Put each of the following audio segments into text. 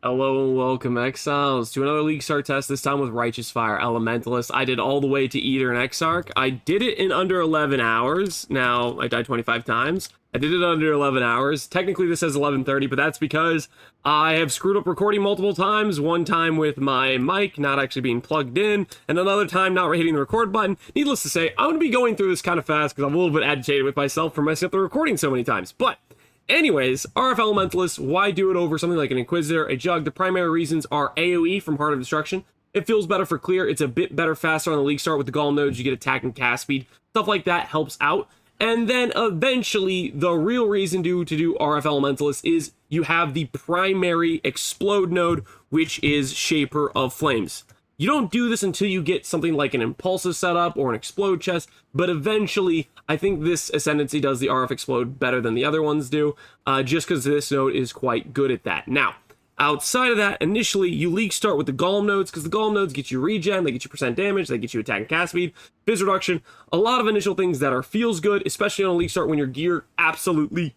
Hello and welcome, Exiles, to another Leaguestart test, this time with Righteous Fire Elementalist. I did all the way to Eater and Exarch. I did it in under 11 hours. Now, I died 25 times. I did it under 11 hours. Technically, this says 11:30, but that's because I have screwed up recording multiple times. One time with my mic not actually being plugged in, and another time not hitting the record button. Needless to say, I'm going to be going through this kind of fast because I'm a little bit agitated with myself for messing up the recording so many times. But anyways, RF Elementalist, why do it over something like an Inquisitor, a Jugg? The primary reasons are AoE from Heart of Destruction. It feels better for clear. It's a bit better faster on the Leaguestart with the Golem nodes. You get attack and cast speed. Stuff like that helps out. And then eventually, the real reason to do RF Elementalist is you have the primary explode node, which is Shaper of Flames. You don't do this until you get something like an impulsive setup or an explode chest, but eventually I think this Ascendancy does the RF explode better than the other ones do, just because this node is quite good at that. Now, outside of that, initially you Leaguestart with the Golem nodes, because the Golem nodes get you regen, they get you percent damage, they get you attack and cast speed, Fizz reduction, a lot of initial things that feels good, especially on a Leaguestart when your gear absolutely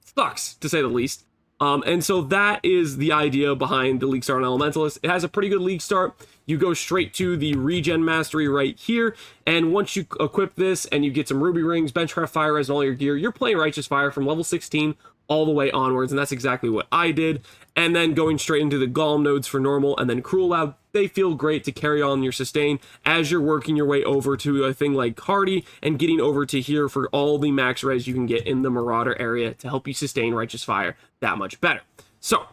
sucks, to say the least. And so that is the idea behind the Leaguestart on Elementalist. It has a pretty good Leaguestart. You go straight to the regen mastery right here, and once you equip this and you get some ruby rings, benchcraft fire res, and all your gear, you're playing Righteous Fire from level 16 all the way onwards, and that's exactly what I did. And then going straight into the Golem nodes for normal, and then Cruel Loud, they feel great to carry on your sustain as you're working your way over to a thing like Hardy and getting over to here for all the max res you can get in the Marauder area to help you sustain Righteous Fire that much better. So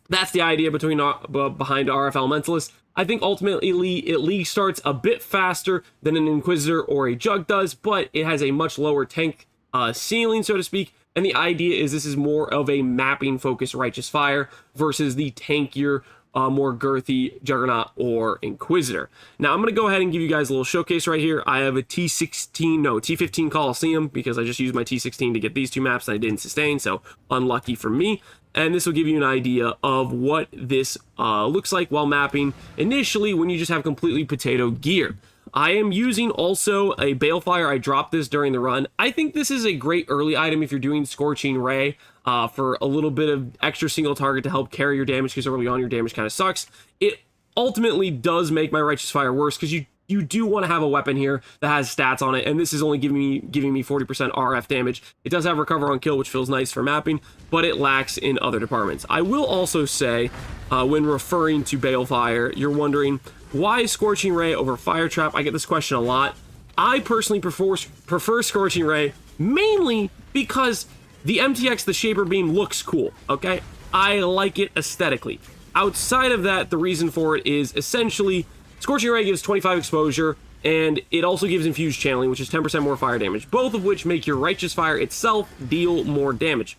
that's the idea behind RF Elementalist. I think ultimately it Leaguestarts a bit faster than an Inquisitor or a Jugg does, but it has a much lower tank ceiling, so to speak. And the idea is this is more of a mapping focused Righteous Fire versus the tankier, more girthy Juggernaut or Inquisitor. Now I'm going to go ahead and give you guys a little showcase right here. I have a T15 Coliseum because I just used my T16 to get these two maps and I didn't sustain, so unlucky for me. And this will give you an idea of what this looks like while mapping initially when you just have completely potato gear. I am using also a Balefire. I dropped this during the run. I think this is a great early item if you're doing Scorching Ray for a little bit of extra single target to help carry your damage, because early on your damage kind of sucks. It ultimately does make my Righteous Fire worse because you do want to have a weapon here that has stats on it, and this is only giving me 40% RF damage. It does have Recover on Kill, which feels nice for mapping, but it lacks in other departments. I will also say, when referring to Balefire, you're wondering, why Scorching Ray over Firetrap? I get this question a lot. I personally prefer Scorching Ray, mainly because the MTX, the Shaper Beam, looks cool, okay? I like it aesthetically. Outside of that, the reason for it is essentially Scorching Ray gives 25 exposure, and it also gives Infused Channeling, which is 10% more fire damage, both of which make your Righteous Fire itself deal more damage.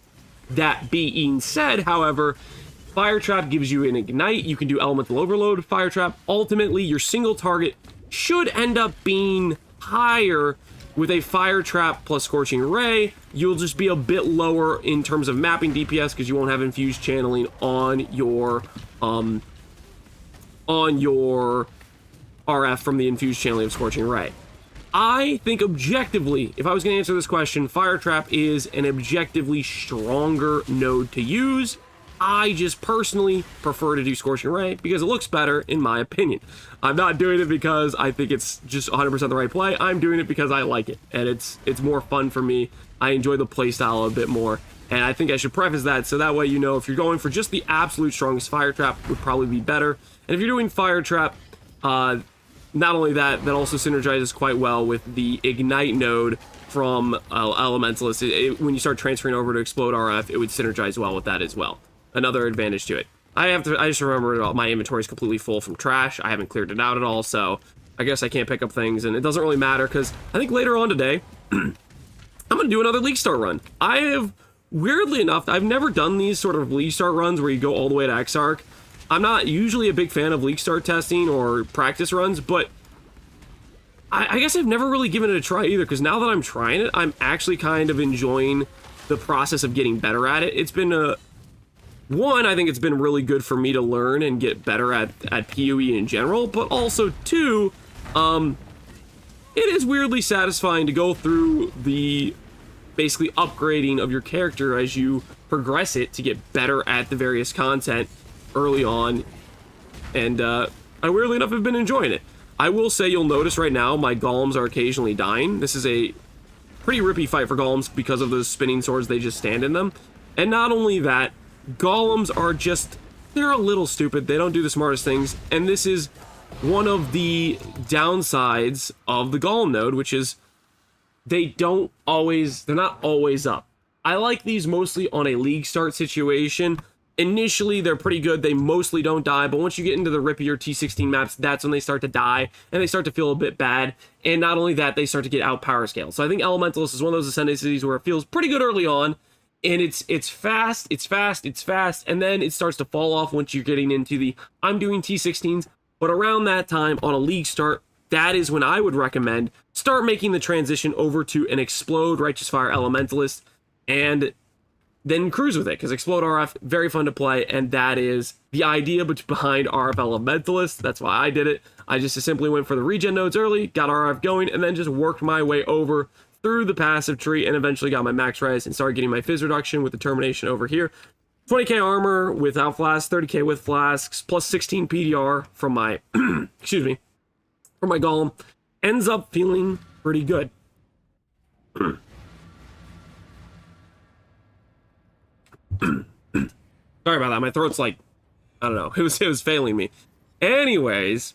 That being said, however, Firetrap gives you an Ignite. You can do Elemental Overload, Firetrap. Ultimately, your single target should end up being higher with a Firetrap plus Scorching Ray. You'll just be a bit lower in terms of mapping DPS because you won't have Infused Channeling on your RF from the Infused Channeling of Scorching Ray. I think objectively, if I was going to answer this question, Firetrap is an objectively stronger node to use. I just personally prefer to do Scorching Ray because it looks better, in my opinion. I'm not doing it because I think it's just 100% the right play. I'm doing it because I like it, and it's more fun for me. I enjoy the playstyle a bit more, and I think I should preface that so that way you know if you're going for just the absolute strongest Firetrap would probably be better. And if you're doing Firetrap, not only that also synergizes quite well with the Ignite node from Elementalist. When you start transferring over to Explode RF, it would synergize well with that as well. Another advantage to it. I just remembered my inventory is completely full from trash. I haven't cleared it out at all, so I guess I can't pick up things, and it doesn't really matter because I think later on today, I'm going to do another Leaguestart run. I have, weirdly enough, I've never done these sort of Leaguestart runs where you go all the way to Exarch. I'm not usually a big fan of Leaguestart testing or practice runs, but I guess I've never really given it a try either, because now that I'm trying it, I'm actually kind of enjoying the process of getting better at it. It's been one, I think it's been really good for me to learn and get better at PoE in general, but also two, it is weirdly satisfying to go through the basically upgrading of your character as you progress it to get better at the various content early on, and I weirdly enough have been enjoying it. I will say you'll notice right now my golems are occasionally dying. This is a pretty rippy fight for golems because of those spinning swords, they just stand in them. And not only that, golems are just, they're a little stupid. They don't do the smartest things, and this is one of the downsides of the golem node, which is they're not always up. I like these mostly on a league start situation. Initially, they're pretty good. They mostly don't die, but once you get into the rippier T16 maps, that's when they start to die, and they start to feel a bit bad. And not only that, they start to get out power scale. So I think Elementalist is one of those ascendancies where it feels pretty good early on, and it's fast, and then it starts to fall off once you're getting into the, I'm doing T16s, but around that time, on a league start, that is when I would recommend start making the transition over to an Explode Righteous Fire Elementalist, and then cruise with it, because Explode RF, very fun to play, and that is the idea behind RF Elementalist. That's why I did it. I just simply went for the regen nodes early, got RF going, and then just worked my way over through the passive tree, and eventually got my max res and started getting my fizz reduction with the termination over here. 20k armor without flasks, 30k with flasks, plus 16 PDR from my, excuse me, from my golem. Ends up feeling pretty good. Sorry about that, my throat's like, I don't know, it was failing me. Anyways,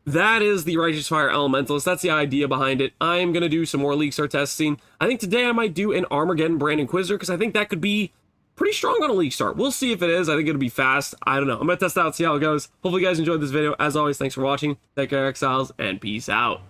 that is the Righteous Fire Elementalist. That's the idea behind it. I'm going to do some more League Start testing. I think today I might do an Armageddon Brand Inquisitor, because I think that could be pretty strong on a League Start. We'll see if it is. I think it'll be fast. I don't know. I'm going to test it out, see how it goes. Hopefully you guys enjoyed this video. As always, thanks for watching. Take care, Exiles, and peace out.